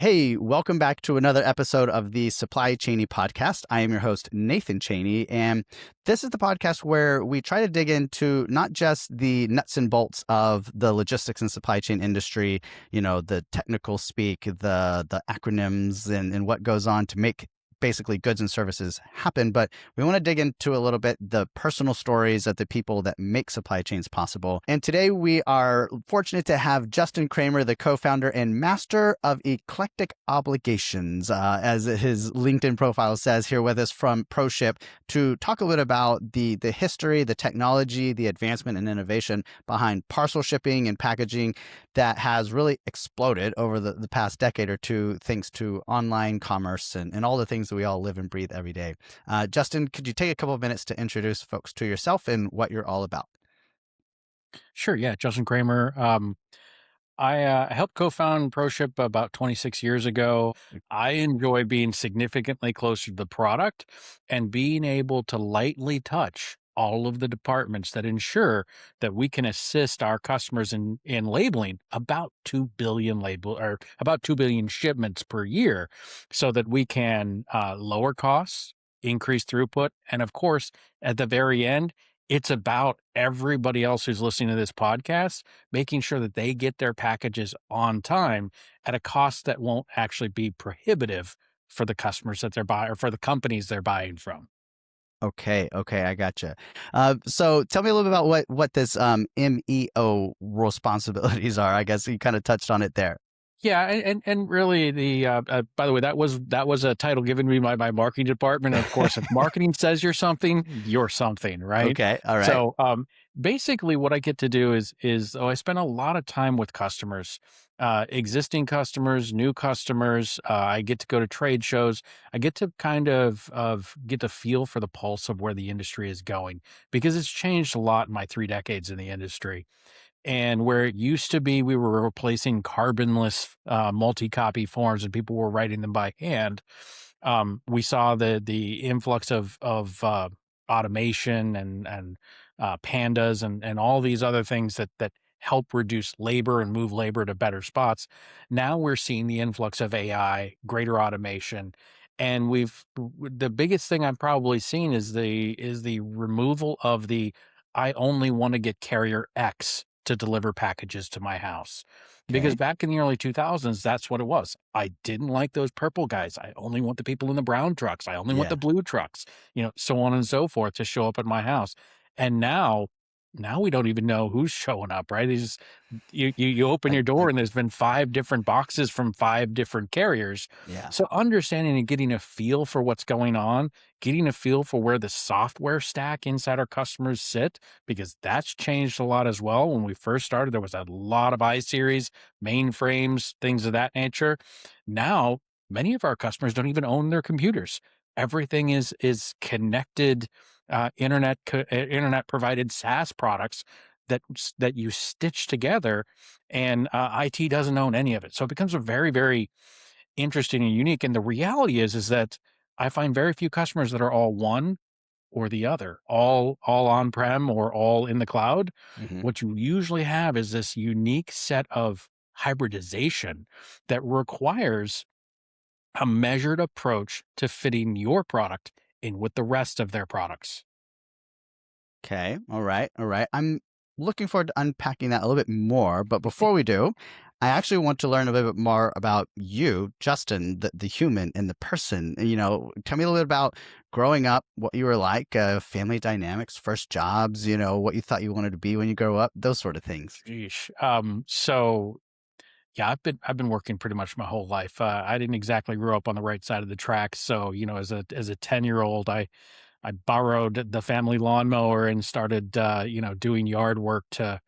Hey, welcome back to another episode of the Supply Chaney podcast. I am your host, Nathan Chaney, and this is the podcast where we try to dig into not just the nuts and bolts of the logistics and supply chain industry, the technical speak, the acronyms and what goes on to make basically goods and services happen, but we want to dig into a little bit the personal stories of the people that make supply chains possible. And today we are fortunate to have Justin Cramer, the co-founder and master of eclectic obligations, as his LinkedIn profile says, here with us from ProShip to talk a little bit about the history, the technology, the advancement and innovation behind parcel shipping and packaging that has really exploded over the past decade or two, thanks to online commerce and all the things that we all live and breathe every day. Justin, could you take a couple of minutes to introduce folks to yourself and what you're all about? Sure. Yeah. Justin Cramer. I helped co-found ProShip about 26 years ago. I enjoy being significantly closer to the product and being able to lightly touch all of the departments that ensure that we can assist our customers in labeling about 2 billion label or about 2 billion shipments per year so that we can lower costs, increase throughput, and of course, at the very end, it's about everybody else who's listening to this podcast making sure that they get their packages on time at a cost that won't actually be prohibitive for the customers that they're buying or for the companies they're buying from. Okay, I gotcha. So tell me a little bit about what this MEO responsibilities are. I guess you kind of touched on it there. Yeah, and really by the way, that was a title given to me by my marketing department. And of course, if marketing says you're something, right? Okay, all right. So basically, what I get to do is I spend a lot of time with customers, existing customers, new customers. I get to go to trade shows. I get to kind of get the feel for the pulse of where the industry is going because it's changed a lot in my 3 decades in the industry. And where it used to be, we were replacing carbonless multi-copy forms, and people were writing them by hand. We saw the influx of automation and pandas and all these other things that help reduce labor and move labor to better spots. Now we're seeing the influx of AI, greater automation, and the biggest thing I've probably seen is the removal of the I only want to get carrier X to deliver packages to my house. Because Okay. back in the early 2000s, that's what it was. I didn't like those purple guys. I only want the people in the brown trucks. I only want the Yeah. blue trucks, so on and so forth to show up at my house. And now we don't even know who's showing up, right? You open your door I and there's been 5 different boxes from 5 different carriers. yeah. So understanding and getting a feel for what's going on, getting a feel for where the software stack inside our customers sit, because that's changed a lot as well. When we first started, there was a lot of I-series, mainframes, things of that nature. Now, many of our customers don't even own their computers. Everything is connected, internet provided SaaS products that you stitch together, and IT doesn't own any of it. So it becomes a very, very interesting and unique. And the reality is that I find very few customers that are all one or the other, all on-prem or all in the cloud. Hmm. What you usually have is this unique set of hybridization that requires a measured approach to fitting your product in with the rest of their products. Okay. All right. All right. I'm looking forward to unpacking that a little bit more. But before we do, I actually want to learn a little bit more about you, Justin, the human and the person. Tell me a little bit about growing up, what you were like, family dynamics, first jobs, what you thought you wanted to be when you grow up, those sort of things. Sheesh. So yeah, I've been working pretty much my whole life. I didn't exactly grow up on the right side of the tracks. So, as a 10-year-old, I borrowed the family lawnmower and started doing yard work to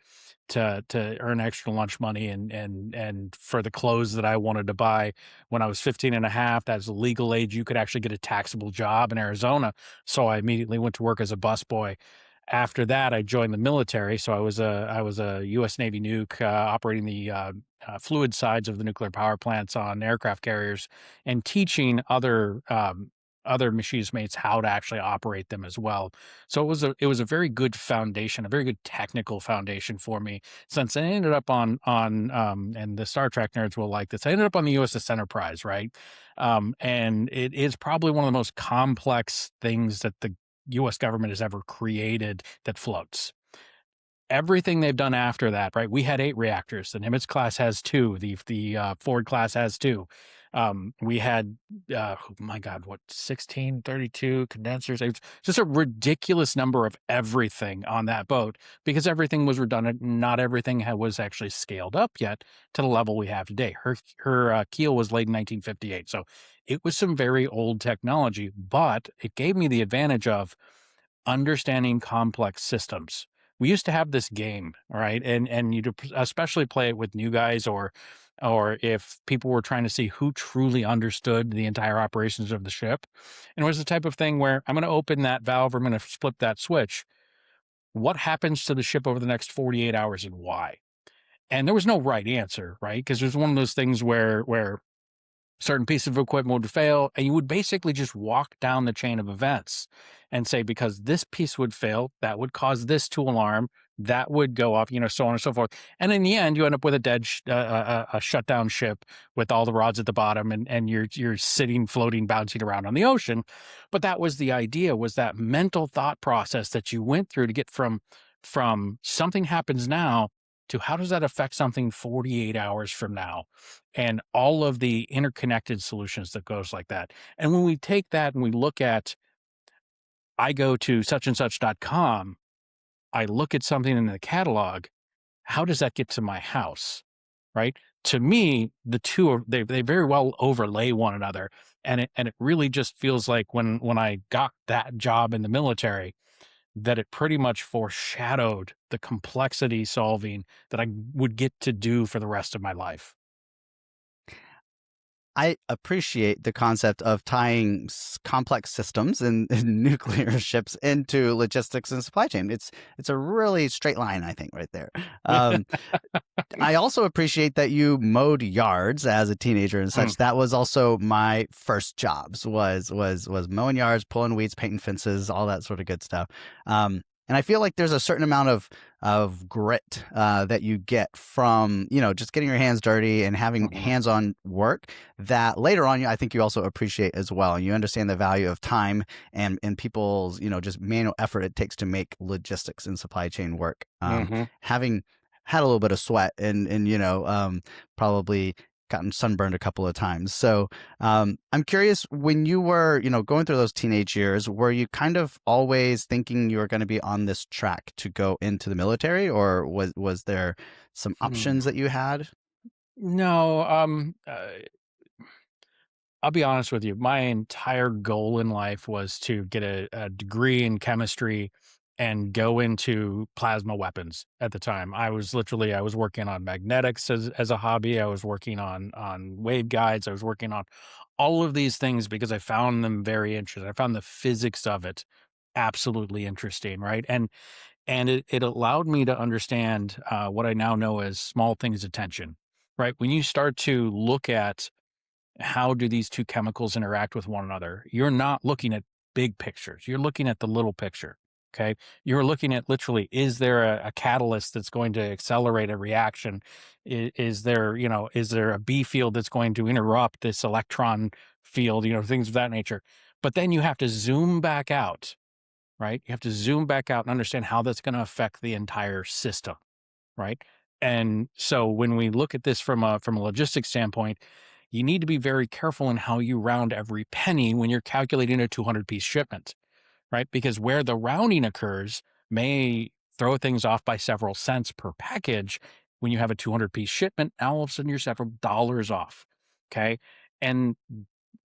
earn extra lunch money and for the clothes that I wanted to buy. When I was 15 and a half, that's the legal age you could actually get a taxable job in Arizona. So I immediately went to work as a busboy. After that, I joined the military. So I was a U.S. Navy nuke operating the fluid sides of the nuclear power plants on aircraft carriers and teaching other other machinist mates how to actually operate them as well. So it was a very good foundation, a very good technical foundation for me. Since I ended up on and the Star Trek nerds will like this. I ended up on the USS Enterprise, right? And it is probably one of the most complex things that the US government has ever created that floats. Everything they've done after that, right? We had 8 reactors. The Nimitz class has 2. The Ford class has 2. We had, oh my God, what, 16, 32 condensers? It's just a ridiculous number of everything on that boat because everything was redundant. Not everything was actually scaled up yet to the level we have today. Her keel was laid in 1958, so it was some very old technology, but it gave me the advantage of understanding complex systems. We used to have this game, right? And you'd especially play it with new guys or if people were trying to see who truly understood the entire operations of the ship. And it was the type of thing where I'm going to open that valve, I'm going to flip that switch. What happens to the ship over the next 48 hours and why? And there was no right answer, right? Because it was one of those things where certain piece of equipment would fail, and you would basically just walk down the chain of events and say, because this piece would fail, that would cause this to alarm, that would go off, so on and so forth. And in the end, you end up with a shutdown ship with all the rods at the bottom, and you're sitting, floating, bouncing around on the ocean. But that was the idea, was that mental thought process that you went through to get from something happens now to how does that affect something 48 hours from now, and all of the interconnected solutions that goes like that. And when we take that and we look at, I go to such and such.com, I look at something in the catalog, how does that get to my house? Right? To me, the two are they very well overlay one another. And it really just feels like when I got that job in the military, that it pretty much foreshadowed the complexity solving that I would get to do for the rest of my life. I appreciate the concept of tying complex systems and nuclear ships into logistics and supply chain. It's a really straight line, I think, right there. Um, I also appreciate that you mowed yards as a teenager and Mm, such. That was also my first jobs was mowing yards, pulling weeds, painting fences, all that sort of good stuff. And I feel like there's a certain amount of grit that you get from just getting your hands dirty and having mhm, hands-on work that later on I think you also appreciate as well. And you understand the value of time and people's just manual effort it takes to make logistics and supply chain work. mhm. Having had a little bit of sweat and probably gotten sunburned a couple of times. So I'm curious, when you were going through those teenage years, were you kind of always thinking you were going to be on this track to go into the military, or was there some Hmm. options that you had? No, I'll be honest with you. My entire goal in life was to get a degree in chemistry and go into plasma weapons at the time. I was working on magnetics as a hobby. I was working on waveguides. I was working on all of these things because I found them very interesting. I found the physics of it absolutely interesting, right? And it allowed me to understand what I now know as small things attention, right? When you start to look at how do these two chemicals interact with one another? You're not looking at big pictures. You're looking at the little picture. Okay. You're looking at literally, is there a catalyst that's going to accelerate a reaction? Is there a B field that's going to interrupt this electron field, things of that nature. But then you have to zoom back out, right? You have to zoom back out and understand how that's going to affect the entire system, right? And so when we look at this from a logistics standpoint, you need to be very careful in how you round every penny when you're calculating a 200-piece shipment, right? Because where the rounding occurs may throw things off by several cents per package. When you have a 200-piece shipment, now all of a sudden you're several dollars off. Okay. And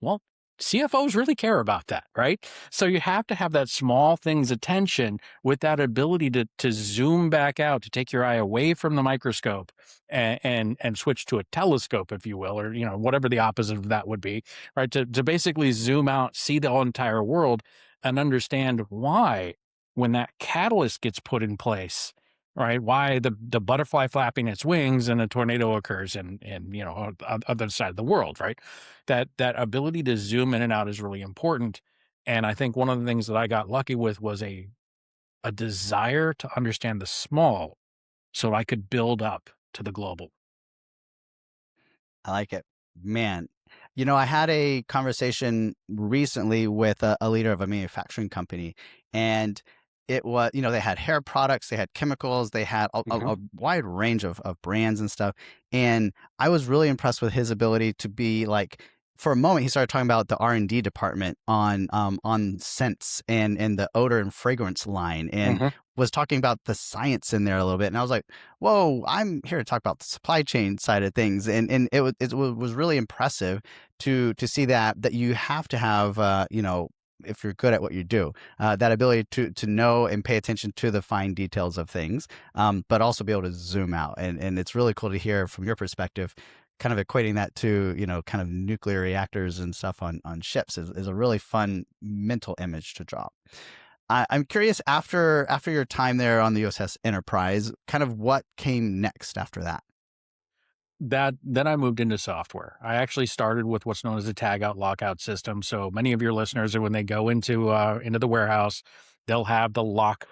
well, CFOs really care about that, right? So you have to have that small things attention with that ability to zoom back out, to take your eye away from the microscope and switch to a telescope, if you will, or whatever the opposite of that would be, right? To basically zoom out, see the whole entire world, and understand why when that catalyst gets put in place. right? Why the butterfly flapping its wings and a tornado occurs in on the other side of the world, right? That ability to zoom in and out is really important. And I think one of the things that I got lucky with was a desire to understand the small so I could build up to the global. I like it. Man, I had a conversation recently with a leader of a manufacturing company, and it was, they had hair products, they had chemicals, they had Mhm. a wide range of brands and stuff. And I was really impressed with his ability to be like, for a moment, he started talking about the R&D department on scents and the odor and fragrance line, and Mhm. was talking about the science in there a little bit. And I was like, whoa, I'm here to talk about the supply chain side of things. And it was really impressive to see that you have to have, if you're good at what you do, that ability to know and pay attention to the fine details of things, but also be able to zoom out. And it's really cool to hear from your perspective, kind of equating that to, kind of nuclear reactors and stuff on ships is a really fun mental image to draw. I'm curious, after your time there on the USS Enterprise, kind of what came next after that? That then I moved into software. I actually started with what's known as a tag out lockout system. So many of your listeners are when they go into the warehouse, they'll have the lock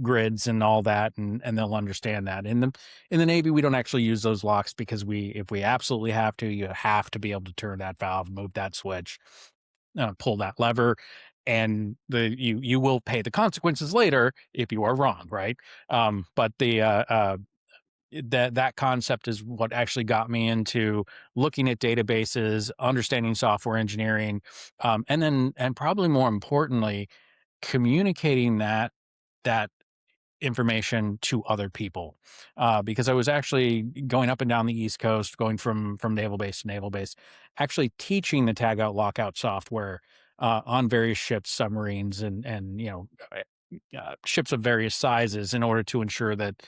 grids and all that, and they'll understand that. In the Navy, we don't actually use those locks because we if we absolutely have to, you have to be able to turn that valve, move that switch, pull that lever, and you will pay the consequences later if you are wrong, right? But the that concept is what actually got me into looking at databases, understanding software engineering, and probably more importantly, communicating that information to other people. Because I was actually going up and down the East Coast, going from naval base to naval base, actually teaching the tag out lockout software on various ships, submarines, and ships of various sizes in order to ensure that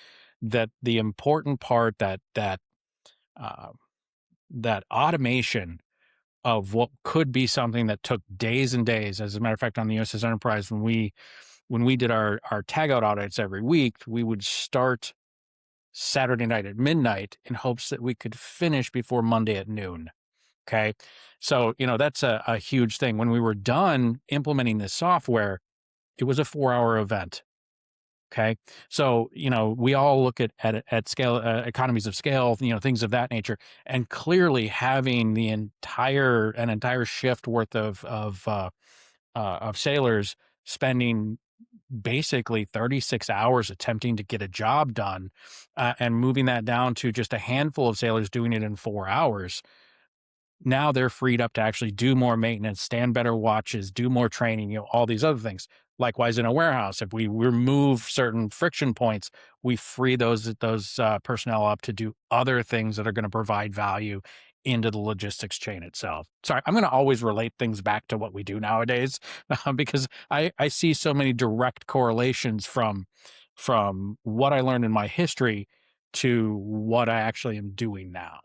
the important part uh, that automation of what could be something that took days and days. As a matter of fact, on the USS Enterprise, when we did our tagout audits every week, we would start Saturday night at midnight in hopes that we could finish before Monday at noon. Okay. So, that's a huge thing. When we were done implementing this software, it was a 4-hour event. Okay. So, we all look at scale, economies of scale, things of that nature. And clearly having an entire shift worth of sailors spending basically 36 hours attempting to get a job done, and moving that down to just a handful of sailors doing it in 4 hours. Now they're freed up to actually do more maintenance, stand better watches, do more training, all these other things. Likewise, in a warehouse, if we remove certain friction points, we free those personnel up to do other things that are going to provide value into the logistics chain itself. Sorry, I'm going to always relate things back to what we do nowadays, because I see so many direct correlations from what I learned in my history to what I actually am doing now.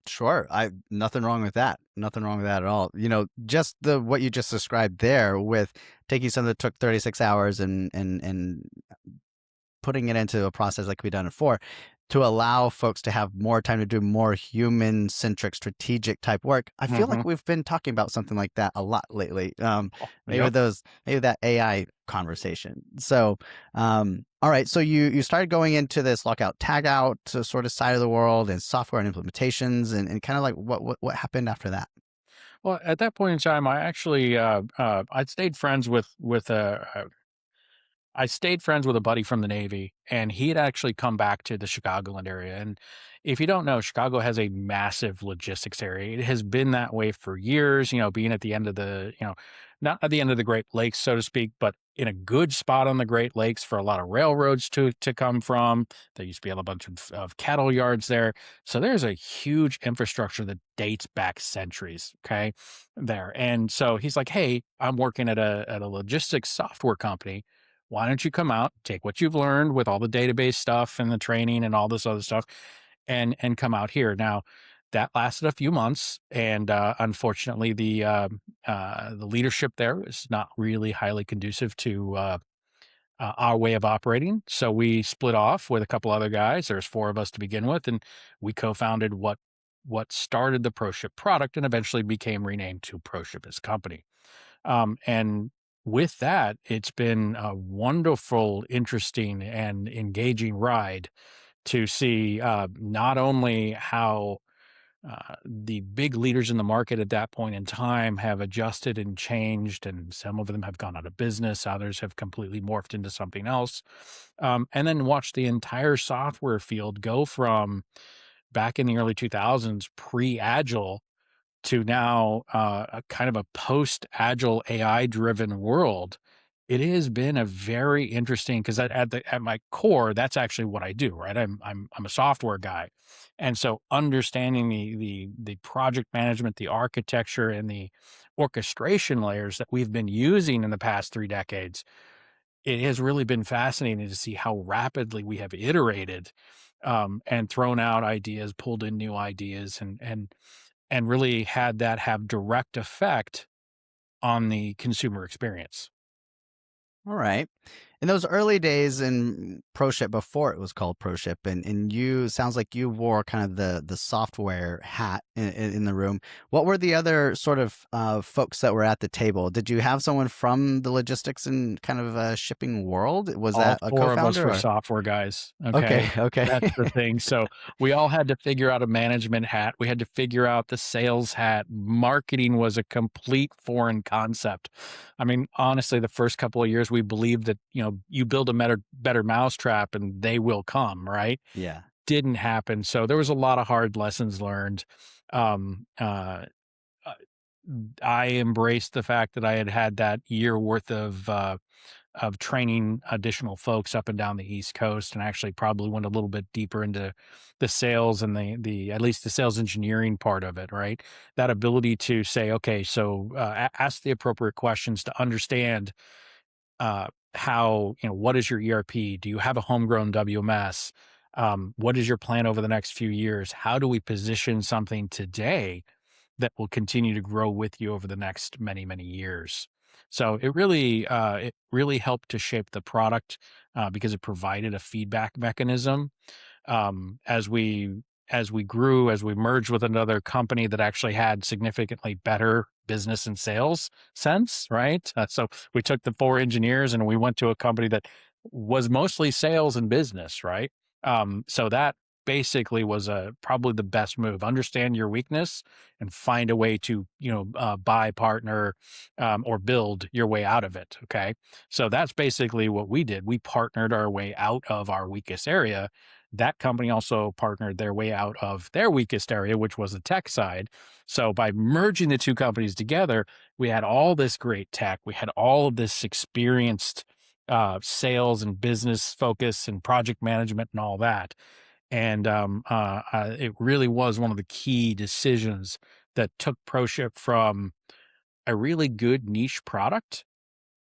Sure. I Nothing wrong with that. Nothing wrong with that at all. Just the what you just described there with taking something that took 36 hours and putting it into a process like we've done it for, to allow folks to have more time to do more human centric strategic type work. I feel Hmm. like we've been talking about something like that a lot lately. Maybe Yep. that AI conversation. So all right, so you started going into this lockout tagout sort of side of the world and software and implementations, and kind of like what happened after that? Well, at that point in time, I actually I'd stayed friends I stayed friends with a buddy from the Navy, and he had actually come back to the Chicagoland area. And if you don't know, Chicago has a massive logistics area. It has been that way for years, being at the end of not at the end of the Great Lakes, so to speak, but in a good spot on the Great Lakes for a lot of railroads to come from. There used to be a bunch of cattle yards there. So there's a huge infrastructure that dates back centuries, okay, there. And so he's like, hey, I'm working at a logistics software company. Why don't you come out, take what you've learned with all the database stuff and the training and all this other stuff, and come out here. Now, that lasted a few months, and unfortunately, the leadership there is not really highly conducive our way of operating. So we split off with a couple other guys. There's four of us to begin with, and we co-founded what started the ProShip product and eventually became renamed to ProShip as a company. And with that, it's been a wonderful, interesting, and engaging ride to see not only how the big leaders in the market at that point in time have adjusted and changed, and some of them have gone out of business, others have completely morphed into something else. And then watch the entire software field go from back in the early 2000s, pre Agile, to now a kind of a post agile AI driven world. It has been a very interesting because at my core, that's actually what I do, right? I'm a software guy, and so understanding the project management, the architecture, and the orchestration layers that we've been using in the past 3 decades, it has really been fascinating to see how rapidly we have iterated and thrown out ideas, pulled in new ideas, and really had that have direct effect on the consumer experience. All right. In those early days in ProShip, before it was called ProShip, and you sounds like you wore kind of the software hat in the room. What were the other sort of folks that were at the table? Did you have someone from the logistics and kind of shipping world? Was All that a 4 of us co-founder were or? software guys, Okay, okay? okay. That's the thing, so we all had to figure out a management hat, we had to figure out the sales hat, marketing was a complete foreign concept. I mean, honestly, the first couple of years, we believed that, you build a better mousetrap and they will come, right? Yeah. Didn't happen, so there was a lot of hard lessons learned. Um, uh, I embraced the fact that I had had that year worth of training additional folks up and down the East Coast, and actually probably went a little bit deeper into the sales and the at least the sales engineering part of it, right? That ability to say, okay, so ask the appropriate questions to understand how, what is your ERP? Do you have a homegrown WMS? What is your plan over the next few years? How do we position something today that will continue to grow with you over the next many, many years? So it really helped to shape the product because it provided a feedback mechanism as we grew, as we merged with another company that actually had significantly better business and sales sense, right? So we took the 4 engineers and we went to a company that was mostly sales and business, right? So that basically was probably the best move. Understand your weakness and find a way to buy, partner, or build your way out of it. Okay, so that's basically what we did. We partnered our way out of our weakest area. That company also partnered their way out of their weakest area, which was the tech side. So by merging the two companies together, we had all this great tech. We had all of this experienced sales and business focus and project management and all that. And it really was one of the key decisions that took ProShip from a really good niche product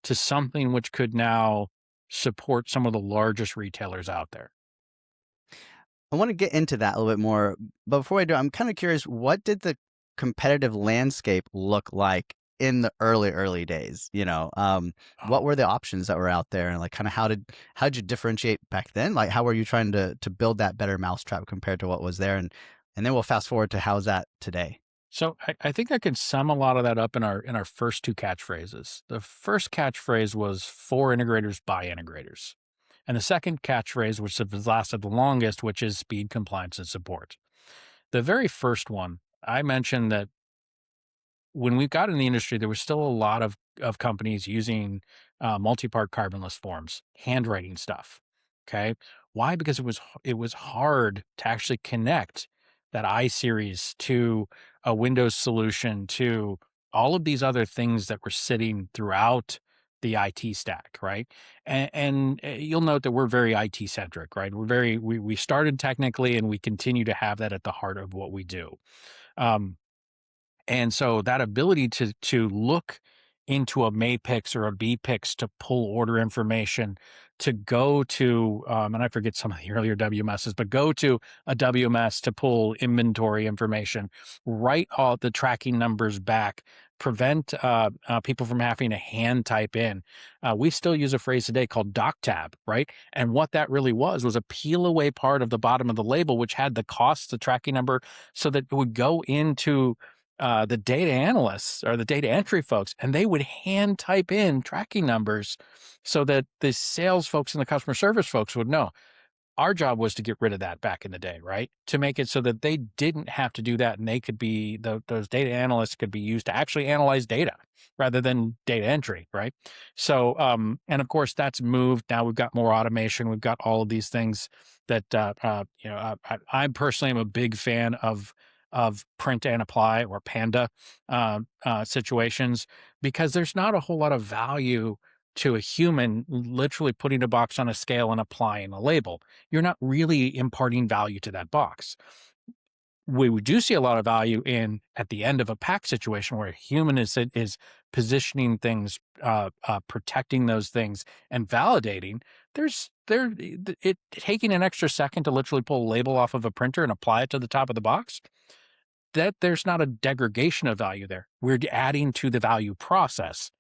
to something which could now support some of the largest retailers out there. I want to get into that a little bit more. But before I do, I'm kind of curious, what did the competitive landscape look like in the early days? What Oh, were the options that were out there, and like kind of how did you differentiate back then? Like how were you trying to build that better mousetrap compared to what was there? And then we'll fast forward to how's that today? so I think I can sum a lot of that up in our first two catchphrases. The first catchphrase was for integrators by integrators. And the second catchphrase, which has lasted the longest, which is speed, compliance, and support. The very first one, I mentioned that when we got in the industry, there was still a lot of companies using multi-part carbonless forms, handwriting stuff. Okay, why? Because it was hard to actually connect that I series to a Windows solution to all of these other things that were sitting throughout the IT stack, right? And you'll note that we're very IT centric, right? We started technically, and we continue to have that at the heart of what we do. Um, and so that ability to look into a Mapix or a BPix to pull order information, to go to and I forget some of the earlier WMSs, but go to a WMS to pull inventory information, write all the tracking numbers back, prevent people from having to hand type in. We still use a phrase today called doc tab, right? And what that really was a peel away part of the bottom of the label, which had the cost, the tracking number, so that it would go into the data analysts or the data entry folks, and they would hand type in tracking numbers so that the sales folks and the customer service folks would know. Our job was to get rid of that back in the day, right? To make it so that they didn't have to do that, and they could be those data analysts could be used to actually analyze data rather than data entry, right? So, and of course, that's moved. Now we've got more automation. We've got all of these things that I personally am a big fan of print and apply or Panda situations because there's not a whole lot of value to a human literally putting a box on a scale and applying a label. You're not really imparting value to that box. We do see a lot of value in at the end of a pack situation where a human is positioning things, protecting those things, and validating. It taking an extra second to literally pull a label off of a printer and apply it to the top of the box, that there's not a degradation of value there. We're adding to the value process.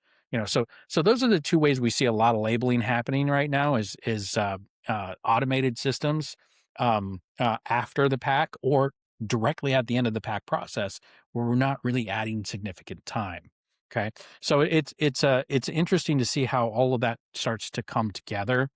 So those are the two ways we see a lot of labeling happening right now is automated systems after the pack or directly at the end of the pack process where we're not really adding significant time. Okay. So it's interesting to see how all of that starts to come together,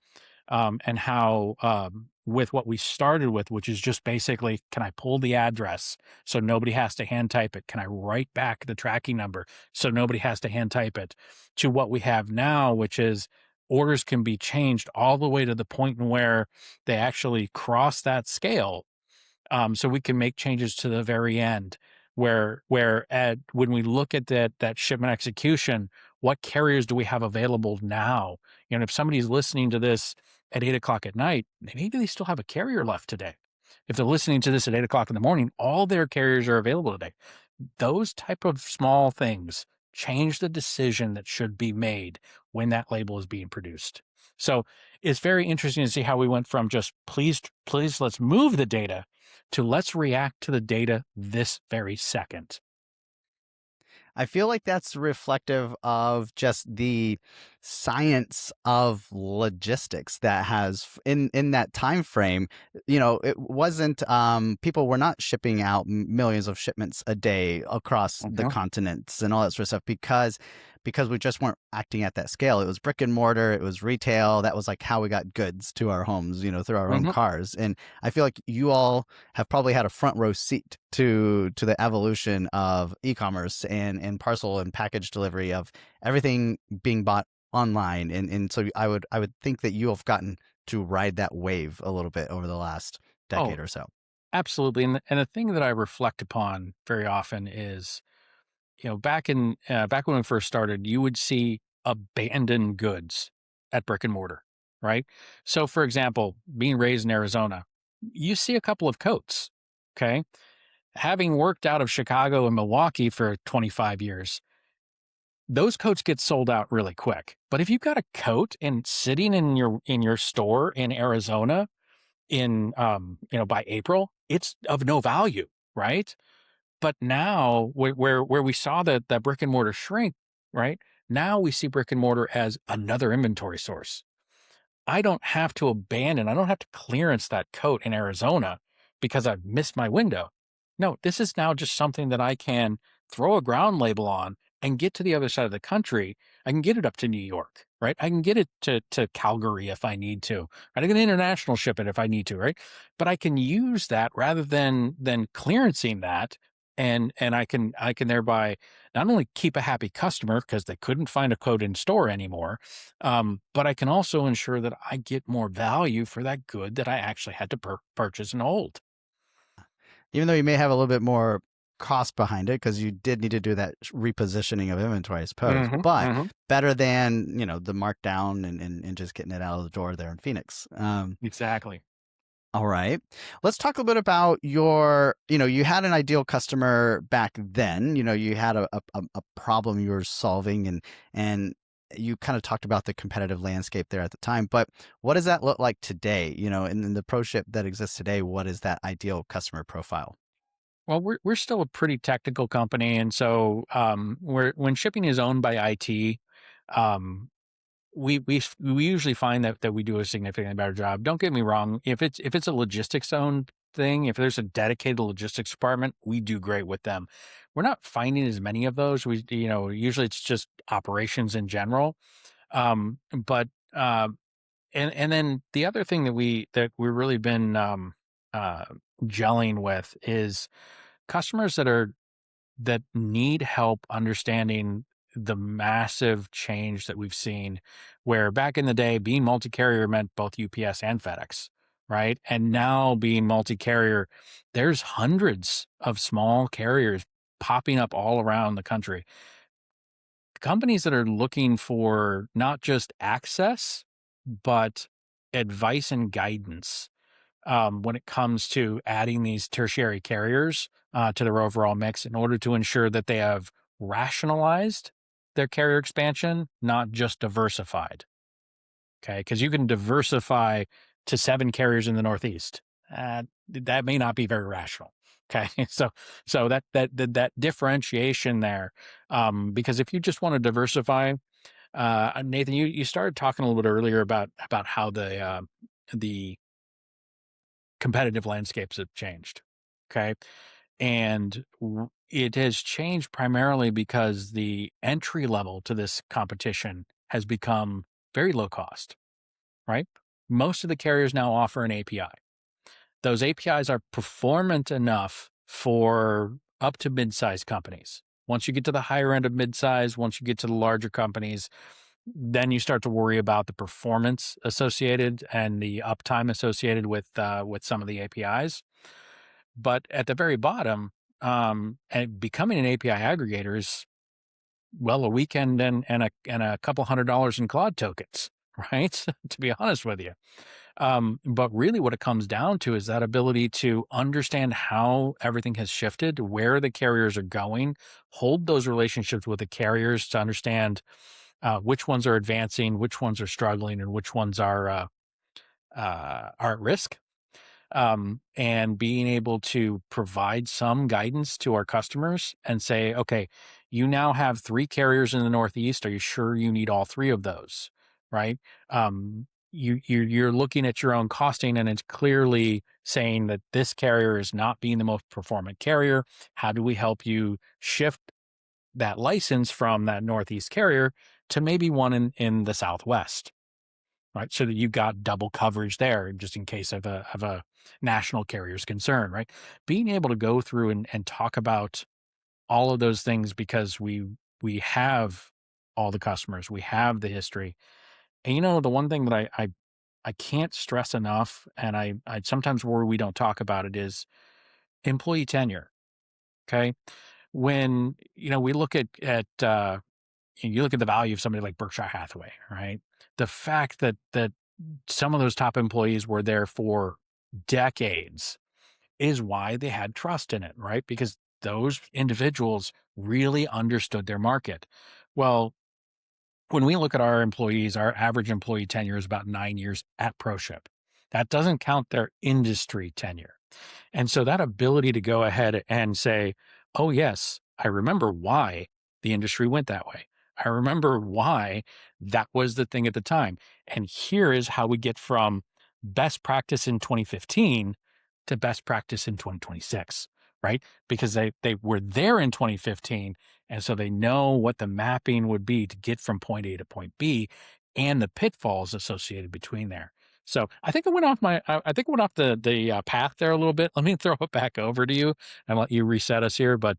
and how with what we started with, which is just basically, can I pull the address so nobody has to hand type it? Can I write back the tracking number so nobody has to hand type it? To what we have now, which is orders can be changed all the way to the point where they actually cross that scale, so we can make changes to the very end when we look at that shipment execution, what carriers do we have available now? If somebody's listening to this at 8 o'clock at night, maybe they still have a carrier left today. If they're listening to this at 8 o'clock in the morning, all their carriers are available today. Those type of small things change the decision that should be made when that label is being produced. So it's very interesting to see how we went from just please, let's move the data to let's react to the data this very second. I feel like that's reflective of just the science of logistics that has in that time frame. It wasn't people were not shipping out millions of shipments a day across the Mhm. continents and all that sort of stuff because we just weren't acting at that scale. It was brick and mortar, it was retail. That was like how we got goods to our homes, through our own Mhm. cars. And I feel like you all have probably had a front row seat to the evolution of e-commerce and parcel and package delivery of everything being bought online. And so I would think that you have gotten to ride that wave a little bit over the last Oh, decade or so. absolutely. And the thing that I reflect upon very often is, back when we first started, you would see abandoned goods at brick and mortar, right? So, for example, being raised in Arizona, you see a couple of coats. Okay, having worked out of Chicago and Milwaukee for 25 years, those coats get sold out really quick. But if you've got a coat and sitting in your store in Arizona in by April, it's of no value, right? But now where we saw that brick and mortar shrink, right? Now we see brick and mortar as another inventory source. I don't have to clearance that coat in Arizona because I've missed my window. No, this is now just something that I can throw a ground label on and get to the other side of the country. I can get it up to New York, right? I can get it to Calgary if I need to. Right? I can international ship it if I need to, right? But I can use that rather than clearancing that, and I can thereby not only keep a happy customer because they couldn't find a coat in store anymore, but I can also ensure that I get more value for that good that I actually had to purchase and hold. Even though you may have a little bit more cost behind it because you did need to do that repositioning of inventory, I suppose, Mhm, but mhm. better than, the markdown and just getting it out of the door there in Phoenix. Exactly. All right. Let's talk a bit about you had an ideal customer back then. You had a problem you were solving, and you kind of talked about the competitive landscape there at the time. But what does that look like today? In the ProShip that exists today, what is that ideal customer profile? Well, we're still a pretty technical company, and so when shipping is owned by IT, um, we usually find that we do a significantly better job. Don't get me wrong. If it's a logistics owned thing, if there's a dedicated logistics department, we do great with them. We're not finding as many of those. Usually it's just operations in general. But and then the other thing that we've really been uh, gelling with is customers that need help understanding the massive change that we've seen, where back in the day, being multi-carrier meant both UPS and FedEx, right? And now being multi-carrier, there's hundreds of small carriers popping up all around the country. Companies that are looking for not just access, but advice and guidance when it comes to adding these tertiary carriers to their overall mix in order to ensure that they have rationalized their carrier expansion, not just diversified. Okay. Because you can diversify to 7 carriers in the Northeast. That may not be very rational. Okay. So that differentiation there, because if you just want to diversify, Nathan, you started talking a little bit earlier about how the competitive landscapes have changed. Okay. And it has changed primarily because the entry level to this competition has become very low cost, right? Most of the carriers now offer an API. Those APIs are performant enough for up to mid-sized companies. Once you get to the higher end of mid-size, once you get to the larger companies, then you start to worry about the performance associated and the uptime associated with some of the APIs. But at the very bottom, and becoming an API aggregator is, well, a weekend and a couple $100 in Claude tokens, right? To be honest with you. But really what it comes down to is that ability to understand how everything has shifted, where the carriers are going, hold those relationships with the carriers to understand which ones are advancing, which ones are struggling, and which ones are at risk, and being able to provide some guidance to our customers and say, okay, you now have 3 carriers in the Northeast. Are you sure you need all 3 of those? Right. You're looking at your own costing and it's clearly saying that this carrier is not being the most performant carrier. How do we help you shift that license from that Northeast carrier to maybe one in the Southwest? Right. So that you've got double coverage there just in case of a national carrier's concern, right? Being able to go through and talk about all of those things because we have all the customers, we have the history. And the one thing that I can't stress enough, and I sometimes worry we don't talk about it, is employee tenure. Okay. When we look at you look at the value of somebody like Berkshire Hathaway, right? The fact that some of those top employees were there for decades is why they had trust in it, right? Because those individuals really understood their market. Well, when we look at our employees, our average employee tenure is about 9 years at ProShip. That doesn't count their industry tenure. And so that ability to go ahead and say, oh, yes, I remember why the industry went that way. I remember why that was the thing at the time. And here is how we get from best practice in 2015 to best practice in 2026, right? Because they were there in 2015. And so they know what the mapping would be to get from point A to point B and the pitfalls associated between there. So I think I think I went off the path there a little bit. Let me throw it back over to you and let you reset us here. But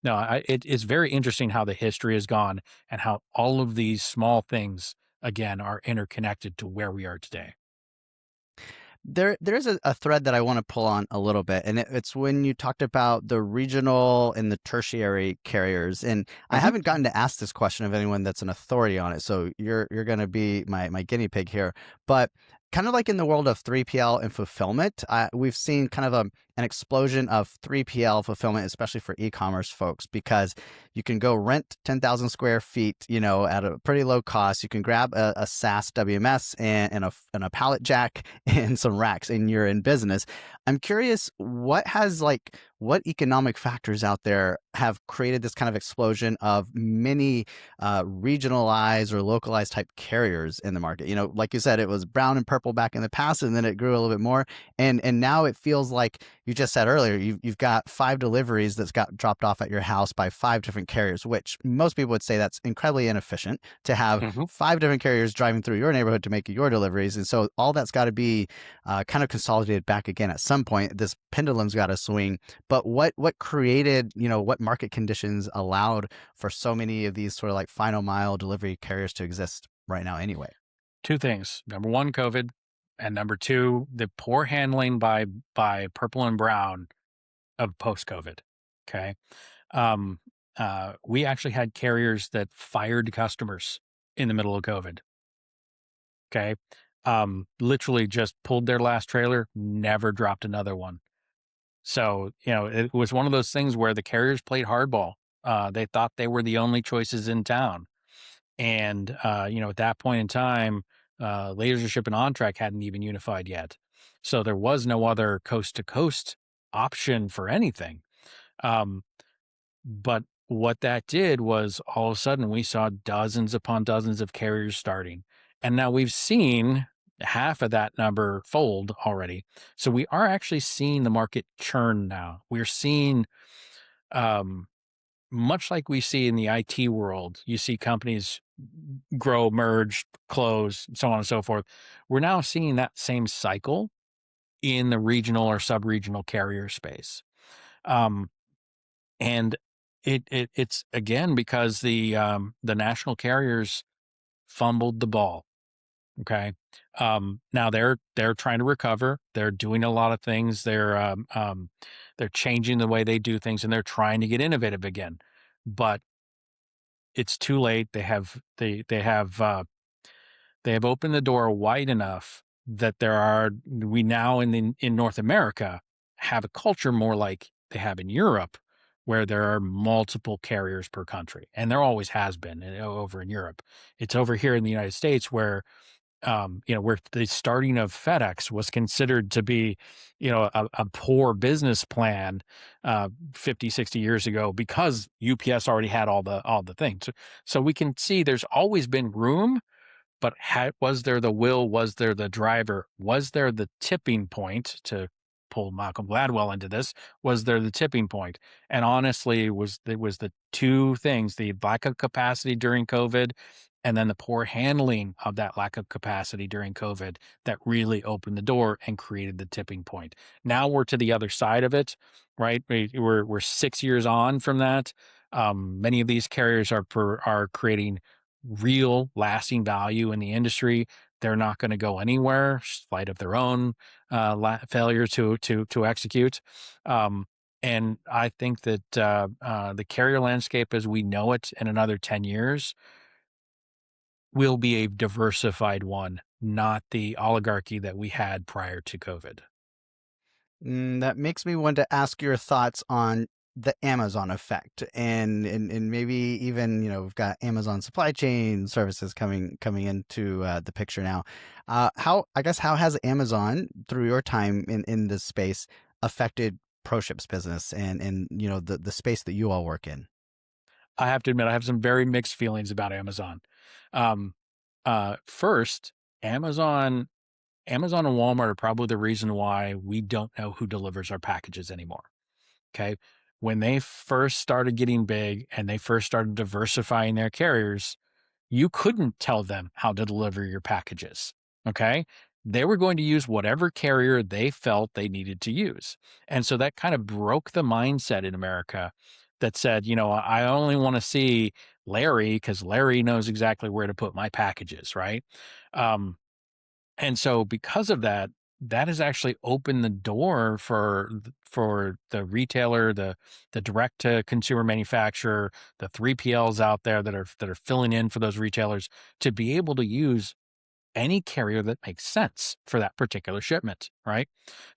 no, it is very interesting how the history has gone and how all of these small things again are interconnected to where we are today. There's a thread that I want to pull on a little bit, and it's when you talked about the regional and the tertiary carriers. And I Hmm. haven't gotten to ask this question of anyone that's an authority on it, so you're going to be my guinea pig here. But kind of like in the world of 3PL and fulfillment, we've seen kind of an explosion of 3PL fulfillment, especially for e-commerce folks, because you can go rent 10,000 square feet, at a pretty low cost. You can grab a SaaS WMS and a pallet jack and some racks, and you're in business. I'm curious, what economic factors out there have created this kind of explosion of many regionalized or localized type carriers in the market? Like you said, it was brown and purple back in the past, and then it grew a little bit more, and now it feels like you just said earlier, you've got 5 deliveries that's got dropped off at your house by 5 different carriers, which most people would say that's incredibly inefficient to have Mhm. 5 different carriers driving through your neighborhood to make your deliveries. And so all that's got to be kind of consolidated back again at some point. This pendulum's got to swing. But what created, what market conditions allowed for so many of these sort of like final mile delivery carriers to exist right now anyway? Two things. Number one, COVID, and number two, the poor handling by Purple and Brown of post-COVID. Okay. Um, we actually had carriers that fired customers in the middle of COVID. Okay. Literally just pulled their last trailer, never dropped another one. So, it was one of those things where the carriers played hardball. They thought they were the only choices in town. And, at that point in time, Lasership and OnTrack hadn't even unified yet. So there was no other coast to coast option for anything. Um, but what that did was all of a sudden we saw dozens upon dozens of carriers starting. And now we've seen half of that number fold already. So we are actually seeing the market churn now. We're seeing, um, much like we see in the IT world, you see companies grow, merge, close, so on and so forth. We're now seeing that same cycle in the regional or sub-regional carrier space. Um, and it's again because the national carriers fumbled the ball. Okay. Now they're trying to recover. They're doing a lot of things. They're changing the way they do things and they're trying to get innovative again. But it's too late. They have opened the door wide enough that we now in North America have a culture more like they have in Europe, where there are multiple carriers per country, and there always has been over in Europe. It's over here in the United States where the starting of FedEx was considered to be, a poor business plan 50, 60 years ago because UPS already had all the things. So we can see there's always been room, but was there the will? Was there the driver? Was there the tipping point to pull Malcolm Gladwell into this? Was there the tipping point? And honestly, it was the two things: the lack of capacity during COVID, and then the poor handling of that lack of capacity during COVID that really opened the door and created the tipping point. Now we're to the other side of it, right? We're 6 years on from that. Many of these carriers are creating real lasting value in the industry. They're not going to go anywhere, spite of their own failure to execute. Um, and I think that the carrier landscape as we know it in another 10 years will be a diversified one, not the oligarchy that we had prior to COVID. That makes me want to ask your thoughts on the Amazon effect, and maybe even, we've got Amazon supply chain services coming into the picture now. How has Amazon, through your time in this space, affected ProShip's business and the space that you all work in? I have to admit, I have some very mixed feelings about Amazon. Um, First, Amazon and Walmart are probably the reason why we don't know who delivers our packages anymore. Okay. When they first started getting big and they first started diversifying their carriers, you couldn't tell them how to deliver your packages. Okay. They were going to use whatever carrier they felt they needed to use. And so that kind of broke the mindset in America that said, I only want to see Larry because Larry knows exactly where to put my packages. Right. Um, and so because of that, that has actually opened the door for the retailer, the direct to consumer manufacturer, the 3PLs out there that are filling in for those retailers to be able to use any carrier that makes sense for that particular shipment, right?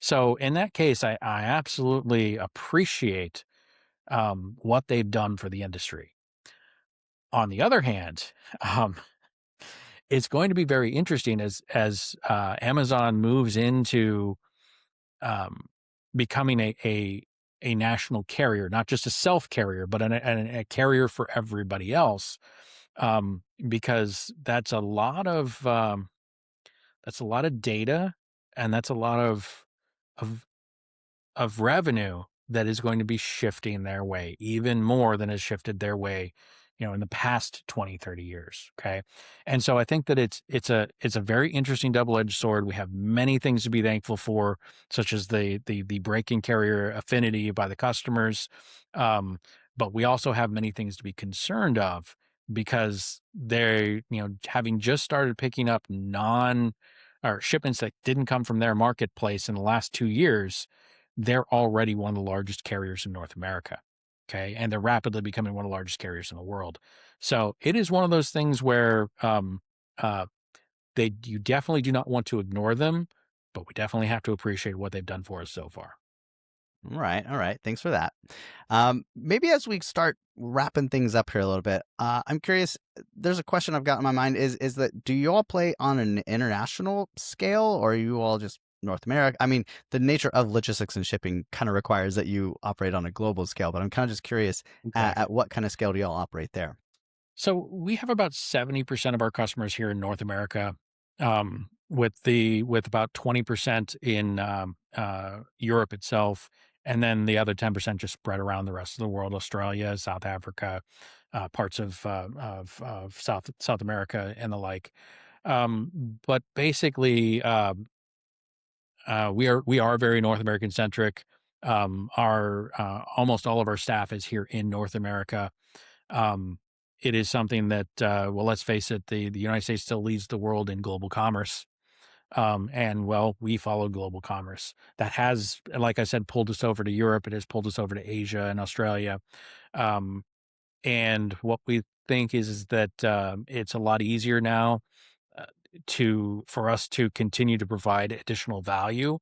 So in that case, I absolutely appreciate what they've done for the industry. On the other hand, um, it's going to be very interesting as Amazon moves into um, becoming a national carrier, not just a self carrier, but a carrier for everybody else. Because that's a lot of data, and that's a lot of of revenue that is going to be shifting their way even more than has shifted their way, in the past 20, 30 years. Okay. And so I think that it's a very interesting double-edged sword. We have many things to be thankful for, such as the breaking carrier affinity by the customers. Um, but we also have many things to be concerned of because they're, having just started picking up non or shipments that didn't come from their marketplace in the last 2 years. They're already one of the largest carriers in North America. Okay. And they're rapidly becoming one of the largest carriers in the world. So it is one of those things where uh, you definitely do not want to ignore them, but we definitely have to appreciate what they've done for us so far. All right. All right. Thanks for that. Maybe as we start wrapping things up here a little bit, I'm curious. There's a question I've got in my mind is that do you all play on an international scale or are you all just North America? I mean, the nature of logistics and shipping kind of requires that you operate on a global scale, but I'm kind of just curious at Exactly. what kind of scale do y'all operate there? So we have about 70% of our customers here in North America, with about 20% in Europe itself, and then the other 10% just spread around the rest of the world: Australia, South Africa, parts of South America, and the like. But basically, we are very North American centric. Our Almost all of our staff is here in North America. um, it is something that, well, let's face it, the United States still leads the world in global commerce. And well, we follow global commerce. That has, like I said, pulled us over to Europe. It has pulled us over to Asia and Australia. Um, and what we think is that it's a lot easier now uh, for us to continue to provide additional value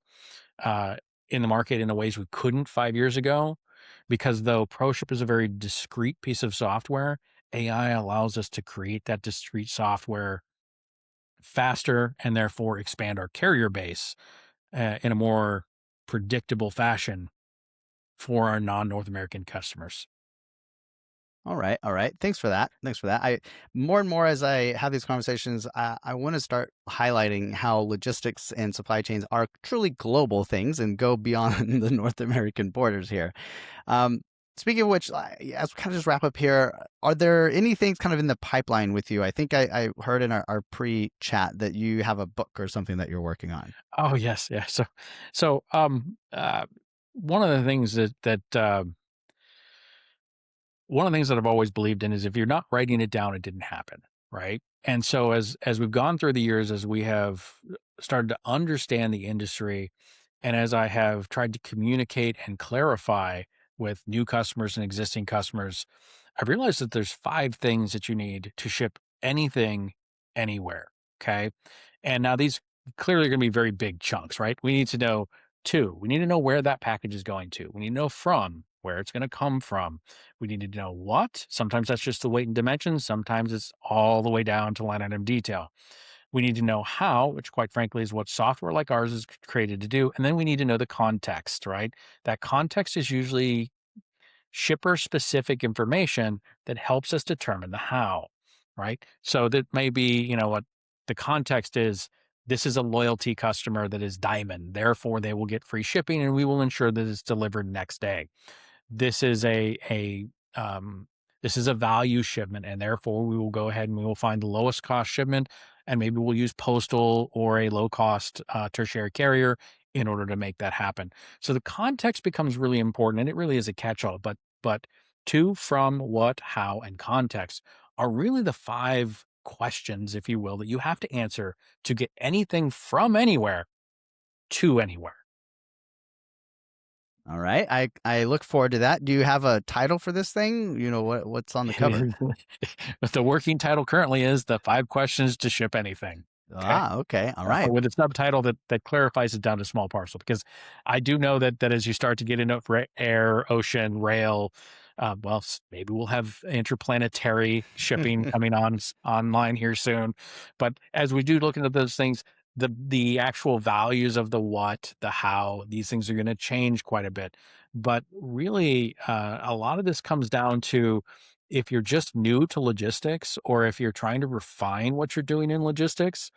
uh, in the market in the ways we couldn't 5 years ago. Because though ProShip is a very discrete piece of software, AI allows us to create that discrete software faster and therefore expand our carrier base in a more predictable fashion for our non North American customers. All right, all right. Thanks for that. Thanks for that. I more and more as I have these conversations, I want to start highlighting how logistics and supply chains are truly global things and go beyond the North American borders here. Um, Speaking of which, as we kind of just wrap up here, are there any things kind of in the pipeline with you? I think I heard in our pre-chat that you have a book or something that you're working on. Oh yes, yeah. So one of the things one of the things that I've always believed in is if you're not writing it down, it didn't happen, right? And so as we've gone through the years, as we have started to understand the industry, and as I have tried to communicate and clarify with new customers and existing customers, I've realized that there's 5 things that you need to ship anything anywhere. Okay. And now these clearly are going to be very big chunks, right? We need to know two, we need to know where that package is going to. We need to know from where it's going to come from. We need to know what. Sometimes that's just the weight and dimensions. Sometimes it's all the way down to line item detail. We need to know how, which quite frankly is what software like ours is created to do. And then we need to know the context, right? That context is usually shipper specific information that helps us determine the how, right? So that may be, what the context is. This is a loyalty customer that is diamond. Therefore, they will get free shipping and we will ensure that it's delivered next day. This is um, this is a value shipment, and therefore we will go ahead and we will find the lowest cost shipment, and maybe we'll use postal or a low cost tertiary carrier in order to make that happen. So the context becomes really important, and it really is a catch all. But to, from, what, how, and context are really the 5 questions, if you will, that you have to answer to get anything from anywhere to anywhere. All right. I look forward to that. Do you have a title for this thing? You know what's on the cover? But the working title currently is the 5 questions to ship anything. Okay. Okay. All right. With a subtitle that clarifies it down to small parcel, because I do know that as you start to get into air, ocean, rail, well, maybe we'll have interplanetary shipping coming online here soon. But as we do look into those things, the actual values of the what, the how, these things are going to change quite a bit. But really, a lot of this comes down to if you're just new to logistics, or if you're trying to refine what you're doing in logistics,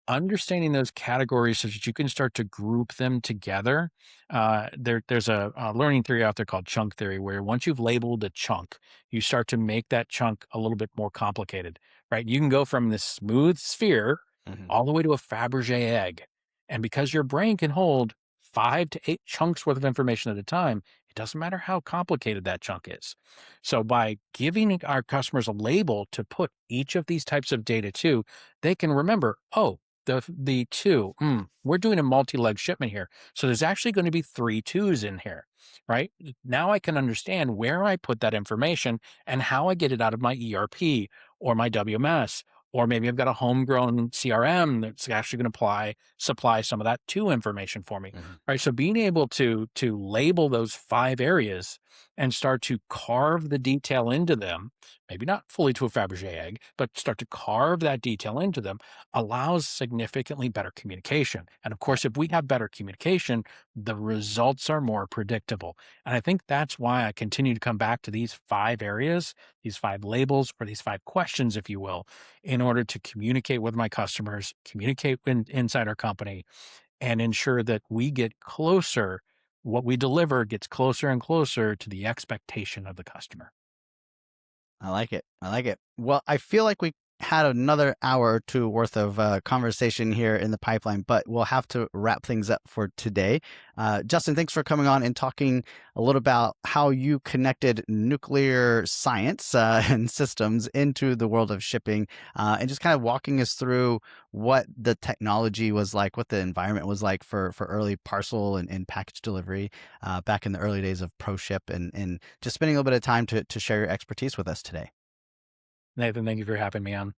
understanding those categories so that you can start to group them together. There's a learning theory out there called chunk theory, where once you've labeled a chunk, you start to make that chunk a little bit more complicated, right? You can go from this smooth sphere Mhm. all the way to a Fabergé egg. And because your brain can hold 5 to 8 chunks worth of information at a time, it doesn't matter how complicated that chunk is. So by giving our customers a label to put each of these types of data to, they can remember, oh, the two, we're doing a multi-leg shipment here. So there's actually going to be 3 twos in here, right? Now I can understand where I put that information and how I get it out of my ERP or my WMS, or maybe I've got a homegrown CRM that's actually going to supply some of that to information for me, Mhm. right? So being able to label those 5 areas and start to carve the detail into them, maybe not fully to a Fabergé egg, but start to carve that detail into them, allows significantly better communication. And of Right. course, if we have better communication, the results are more predictable. And I think that's why I continue to come back to these 5 areas, these 5 labels, or these 5 questions, if you will, in order to communicate with my customers, communicate inside our company, and ensure that we get closer. What we deliver gets closer and closer to the expectation of the customer. I like it. I like it. Well, I feel like we had another hour or two worth of conversation here in the pipeline, but we'll have to wrap things up for today. Justin, thanks for coming on and talking a little about how you connected nuclear science and systems into the world of shipping, and just kind of walking us through what the technology was like, what the environment was like for early parcel and package delivery back in the early days of ProShip, and just spending a little bit of time to share your expertise with us today. Nathan, thank you for having me on.